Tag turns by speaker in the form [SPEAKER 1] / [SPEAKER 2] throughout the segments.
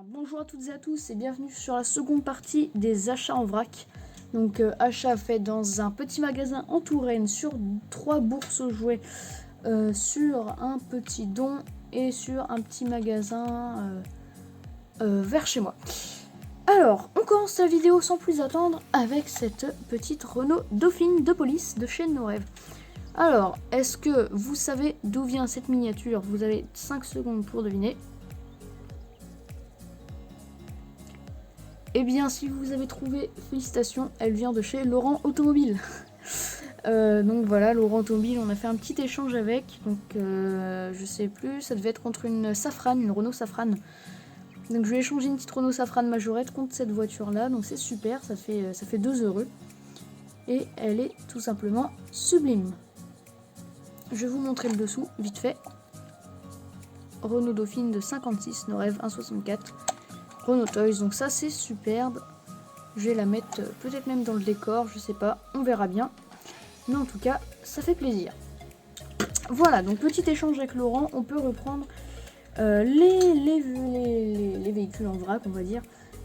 [SPEAKER 1] Bien, bonjour à toutes et à tous et bienvenue sur la seconde partie des achats en vrac. Donc achat fait dans un petit magasin en Touraine sur 3 bourses aux jouets, sur un petit don et sur un petit magasin vers chez moi. Alors, on commence la vidéo sans plus attendre avec cette petite Renault Dauphine de police de chez Nos Rêves. Alors, est-ce que vous savez d'où vient cette miniature? Vous avez 5 secondes pour deviner. Eh bien, si vous avez trouvé, félicitations, elle vient de chez Laurent Automobile. Donc voilà, Laurent Automobile, on a fait un petit échange avec. Donc je sais plus, ça devait être contre une Safran, une Renault Safran. Donc je lui ai échangé une petite Renault Safran Majorette contre cette voiture-là. Donc c'est super, ça fait 2 heureux. Et elle est tout simplement sublime. Je vais vous montrer le dessous, vite fait. Renault Dauphine de 56, Nos Rêves 1,64. Renault Toys, donc ça c'est superbe. Je vais la mettre peut-être même dans le décor, je sais pas, on verra bien. Mais en tout cas, ça fait plaisir. Voilà, donc petit échange avec Laurent, on peut reprendre les véhicules en vrac, on va dire.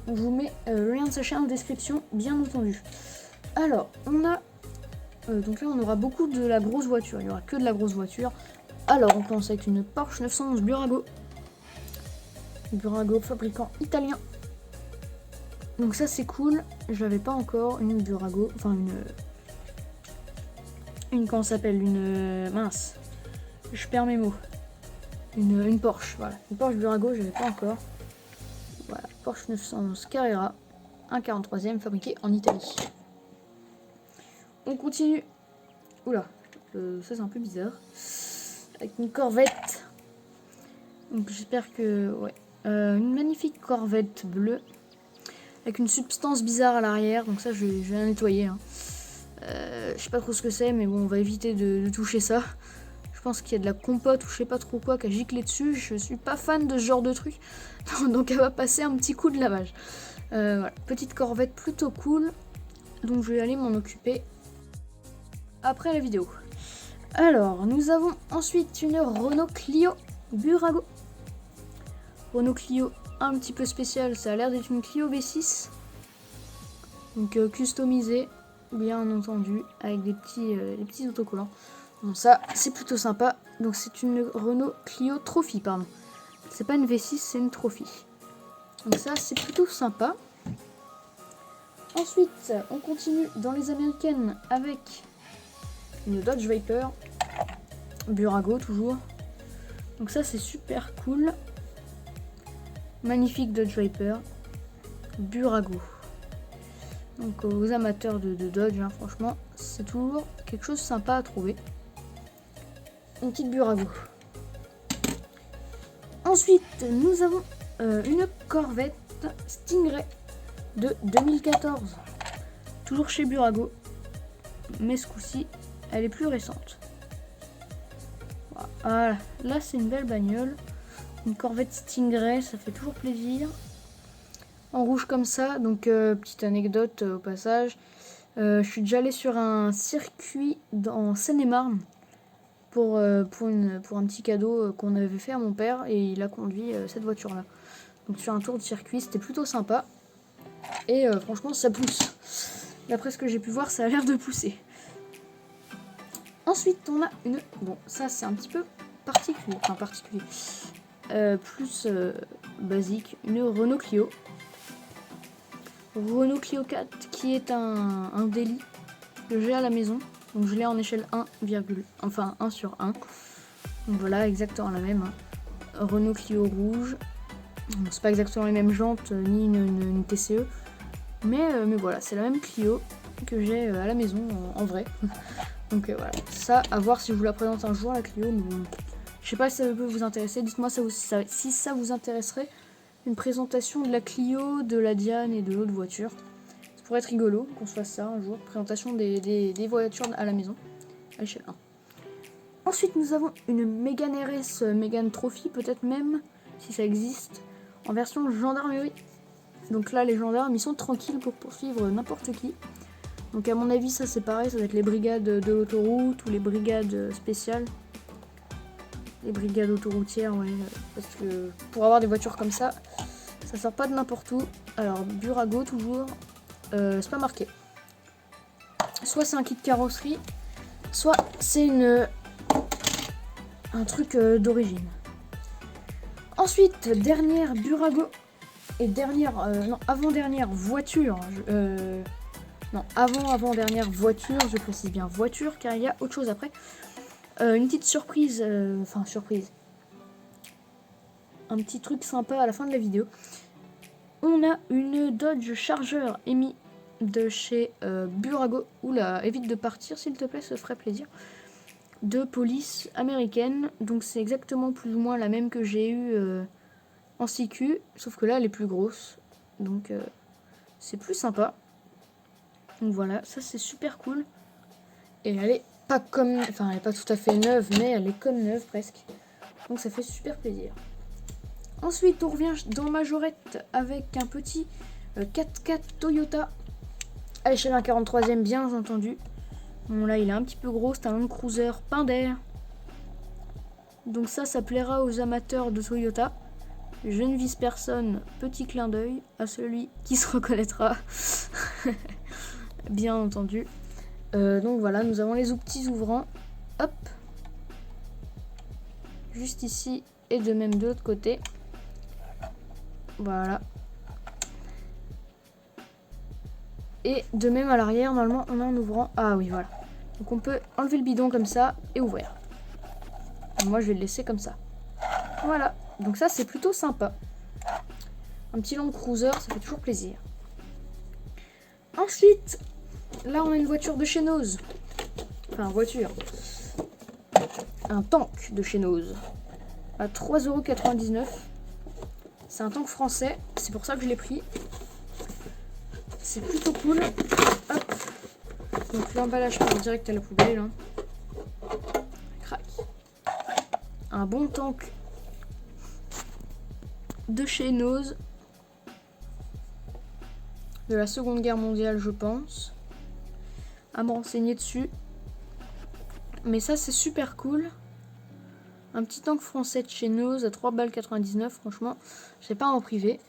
[SPEAKER 1] Donc je vous mets le lien de sa chaîne en description, bien entendu. Alors, on a... donc là, on aura beaucoup de la grosse voiture, il n'y aura que de la grosse voiture. Alors, on commence avec une Porsche 911 Burago. Burago fabricant italien. Donc ça c'est cool. Je l'avais pas encore une Burago, enfin une comment s'appelle, une mince. Je perds mes mots. Une Porsche, voilà. Une Porsche Burago, je l'avais pas encore. Voilà, Porsche 911 Carrera, 1,43e fabriqué en Italie. On continue. Oula, ça c'est un peu bizarre. Avec une Corvette. Donc j'espère que ouais. Une magnifique Corvette bleue avec une substance bizarre à l'arrière, donc ça je vais la nettoyer. Hein. Je sais pas trop ce que c'est, mais bon, on va éviter de toucher ça. Je pense qu'il y a de la compote ou je sais pas trop quoi qui a giclé dessus. Je suis pas fan de ce genre de truc, donc elle va passer un petit coup de lavage. Voilà. Petite Corvette plutôt cool, donc je vais aller m'en occuper après la vidéo. Alors, nous avons ensuite une Renault Clio Burago. Renault Clio un petit peu spécial, ça a l'air d'être une Clio V6. Donc customisée, bien entendu, avec des petits autocollants. Bon, ça, c'est plutôt sympa. Donc c'est une Renault Clio Trophy, pardon. C'est pas une V6, c'est une Trophy. Donc ça, c'est plutôt sympa. Ensuite, on continue dans les américaines avec une Dodge Viper. Burago, toujours. Donc ça, c'est super cool. Magnifique Dodge Viper, Burago. Donc aux amateurs de Dodge, hein, franchement, c'est toujours quelque chose de sympa à trouver. Une petite Burago. Ensuite, nous avons une Corvette Stingray de 2014. Toujours chez Burago, mais ce coup-ci, elle est plus récente. Voilà, là c'est une belle bagnole. Une Corvette Stingray, ça fait toujours plaisir. En rouge comme ça, donc petite anecdote au passage. Je suis déjà allée sur un circuit en Seine-et-Marne pour un petit cadeau qu'on avait fait à mon père et il a conduit cette voiture-là. Donc sur un tour de circuit, c'était plutôt sympa. Et franchement, ça pousse. D'après ce que j'ai pu voir, ça a l'air de pousser. Ensuite, on a une... Bon, ça c'est un petit peu particulier. Enfin, particulier. Plus basique, une Renault Clio. Renault Clio 4 qui est un daily que j'ai à la maison. Donc je l'ai en échelle 1, enfin 1 sur 1. Donc voilà, exactement la même. Hein. Renault Clio rouge. Bon, c'est pas exactement les mêmes jantes ni une TCE. Mais voilà, c'est la même Clio que j'ai à la maison en vrai. Donc voilà, ça à voir si je vous la présente un jour la Clio. Mais bon, je sais pas si ça peut vous intéresser. Dites-moi si ça vous intéresserait. Une présentation de la Clio, de la Diane et de l'autre voiture. Ça pourrait être rigolo qu'on se fasse ça un jour. Présentation des voitures à la maison. À l'échelle 1. Ensuite, nous avons une Mégane RS, Mégane Trophy, peut-être même, si ça existe, en version gendarmerie. Donc là, les gendarmes, ils sont tranquilles pour poursuivre n'importe qui. Donc à mon avis, ça c'est pareil, ça va être les brigades de l'autoroute ou les brigades spéciales. Les brigades autoroutières, ouais, parce que pour avoir des voitures comme ça Ça sort pas de n'importe où. Alors, Burago, toujours. C'est pas marqué. Soit c'est un kit carrosserie, soit c'est un truc d'origine. Ensuite, dernière Burago. Et avant-dernière voiture. Avant-dernière voiture, je précise bien voiture, car il y a autre chose après. Une petite surprise, surprise. Un petit truc sympa à la fin de la vidéo. On a une Dodge Charger EMI de chez Burago. Oula, évite de partir s'il te plaît, ce ferait plaisir. De police américaine. Donc c'est exactement plus ou moins la même que j'ai eue en CQ, sauf que là elle est plus grosse, donc c'est plus sympa. Donc voilà, ça c'est super cool. Et elle est pas comme, enfin elle est pas tout à fait neuve, mais elle est comme neuve presque. Donc ça fait super plaisir. Ensuite on revient dans Majorette avec un petit 4x4 Toyota à l'échelle 1/43e bien entendu. Bon là il est un petit peu gros, c'est un Land Cruiser peint d'air. Donc ça plaira aux amateurs de Toyota. Je ne vise personne, petit clin d'œil à celui qui se reconnaîtra. Bien entendu. Donc voilà, nous avons les petits ouvrants. Hop. Juste ici et de même de l'autre côté. Voilà. Et de même à l'arrière, normalement, on a un ouvrant. Ah oui, voilà. Donc on peut enlever le bidon comme ça et ouvrir. Et moi, je vais le laisser comme ça. Voilà. Donc ça, c'est plutôt sympa. Un petit Land Cruiser, ça fait toujours plaisir. Ensuite, là, on a une voiture de chez Nose. Enfin, voiture. Un tank de chez Nose. À 3,99 €. C'est un tank français. C'est pour ça que je l'ai pris. C'est plutôt cool. Hop. Donc l'emballage part direct à la poubelle. Hein. Crac. Un bon tank de chez Nose. De la Seconde Guerre mondiale, je pense. À me renseigner dessus. Mais ça, c'est super cool. Un petit tank français de chez Nose à 3,99 €. Franchement, je sais pas en privé.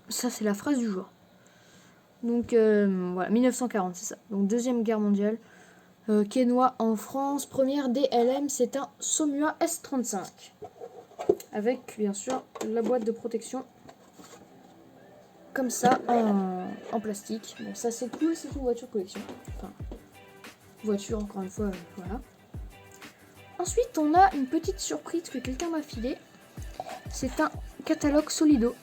[SPEAKER 1] Ça, c'est la phrase du jour. Donc, voilà, 1940, c'est ça. Donc, Deuxième Guerre mondiale. Quesnoy en France. Première DLM, c'est un Saumua S35. Avec, bien sûr, la boîte de protection. Comme ça, en plastique. Bon, ça, c'est cool, c'est une voiture collection. Enfin, voiture, encore une fois, voilà. Ensuite, on a une petite surprise que quelqu'un m'a filée. C'est un catalogue Solido.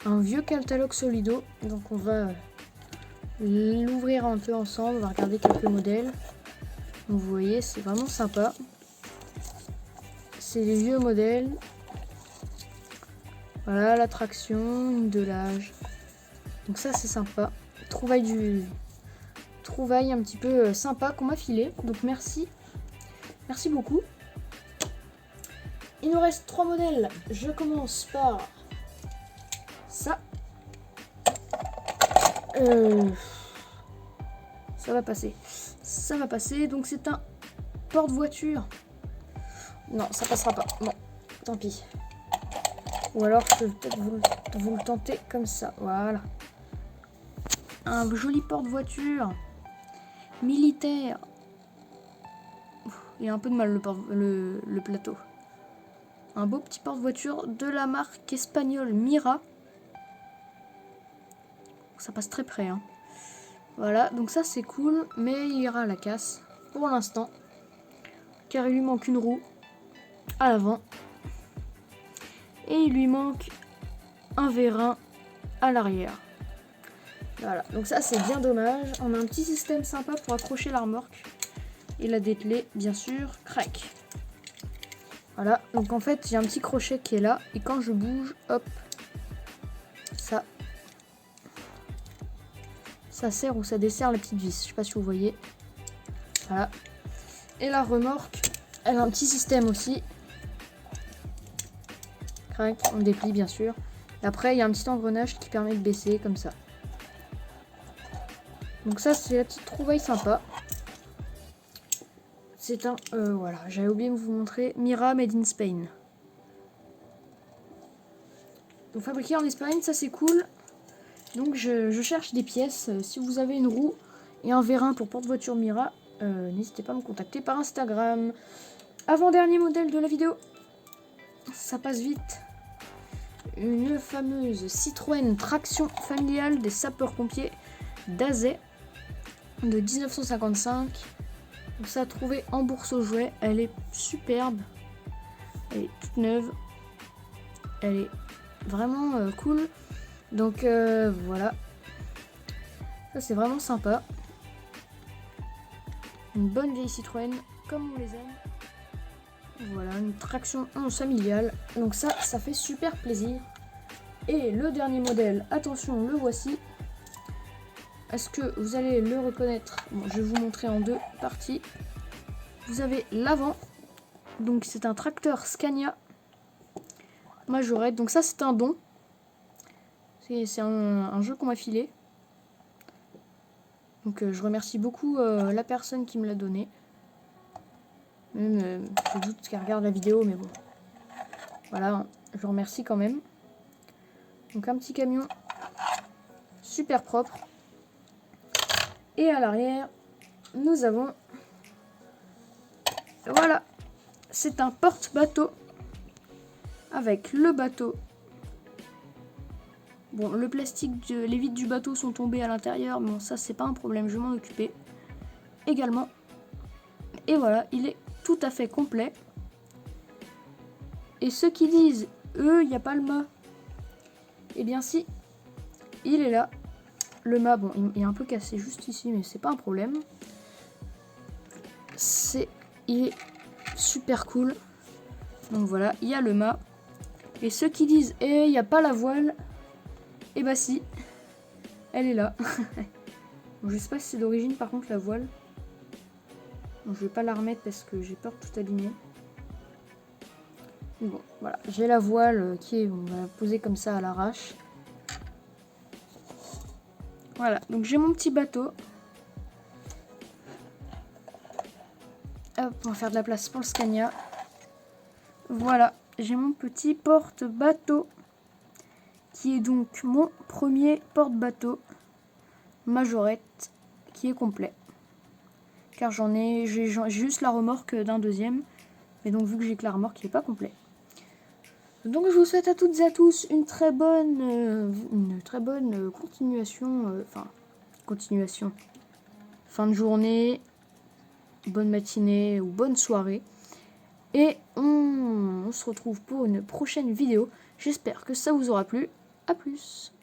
[SPEAKER 1] Un vieux catalogue Solido. Donc on va l'ouvrir un peu ensemble. On va regarder quelques modèles. Donc, vous voyez, c'est vraiment sympa. C'est les vieux modèles. Voilà, la traction, une de l'âge. Donc ça, c'est sympa. Trouvaille un petit peu sympa qu'on m'a filé. Donc merci. Merci beaucoup. Il nous reste 3 modèles. Je commence par ça. Ça va passer. Ça va passer. Donc c'est un porte-voiture. Non, ça passera pas. Bon, tant pis. Ou alors je peux peut-être vous le tenter comme ça. Voilà. Un joli porte-voiture militaire. Il y a un peu de mal le plateau. Un beau petit porte-voiture de la marque espagnole Mira. Ça passe très près. Hein. Voilà, donc ça c'est cool, mais il ira à la casse pour l'instant. Car il lui manque une roue à l'avant. Et il lui manque un vérin à l'arrière. Voilà, donc ça c'est bien dommage. On a un petit système sympa pour accrocher la remorque. Et la dételer, bien sûr, crac. Voilà, donc en fait, il y a un petit crochet qui est là. Et quand je bouge, hop, ça serre ou ça dessert la petite vis. Je sais pas si vous voyez. Voilà. Et la remorque, elle a un petit système aussi. Crac, on déplie, bien sûr. Et après, il y a un petit engrenage qui permet de baisser, comme ça. Donc ça, c'est la petite trouvaille sympa. C'est un... voilà, j'avais oublié de vous montrer. Mira Made in Spain. Donc fabriqué en Espagne, ça c'est cool. Donc je cherche des pièces. Si vous avez une roue et un vérin pour porte-voiture Mira, n'hésitez pas à me contacter par Instagram. Avant-dernier modèle de la vidéo. Ça passe vite. Une fameuse Citroën traction familiale des sapeurs-pompiers d'Azay de 1955. Donc ça a trouvé en bourse aux jouets. Elle est superbe. Elle est toute neuve. Elle est vraiment cool. Donc voilà. Ça c'est vraiment sympa. Une bonne vieille Citroën comme on les aime. Voilà, une traction 11 familiale. Donc ça fait super plaisir. Et le dernier modèle, attention, le voici. Est-ce que vous allez le reconnaître? Bon, je vais vous montrer en deux parties. Vous avez l'avant. Donc c'est un tracteur Scania Majorette. Donc ça c'est un don. C'est un jeu qu'on m'a filé. Donc je remercie beaucoup la personne qui me l'a donné. Même, je doute qu'elle regarde la vidéo, mais bon. Voilà, je remercie quand même. Donc un petit camion super propre. Et à l'arrière, nous avons... Voilà, c'est un porte-bateau. Avec le bateau. Bon, le plastique, les vitres du bateau sont tombées à l'intérieur. Mais bon, ça, c'est pas un problème, je vais m'en occuper également. Et voilà, il est tout à fait complet. Et ceux qui disent, il n'y a pas le mât. Eh bien si, il est là. Le mât, bon, il est un peu cassé juste ici, mais c'est pas un problème. Il est super cool. Donc voilà, il y a le mât. Et ceux qui disent, il n'y a pas la voile, eh bah si, elle est là. Bon, je sais pas si c'est d'origine par contre la voile. Bon, je vais pas la remettre parce que j'ai peur de tout abîmer. Bon, voilà, j'ai la voile qui est posée comme ça à l'arrache. Voilà, donc j'ai mon petit bateau. Hop, on va faire de la place pour le Scania. Voilà, j'ai mon petit porte-bateau. Qui est donc mon premier porte-bateau Majorette qui est complet. Car j'ai juste la remorque d'un deuxième. Mais donc vu que j'ai que la remorque, il n'est pas complet. Donc je vous souhaite à toutes et à tous une très bonne continuation. Continuation. Fin de journée, bonne matinée ou bonne soirée. Et on se retrouve pour une prochaine vidéo. J'espère que ça vous aura plu. A plus.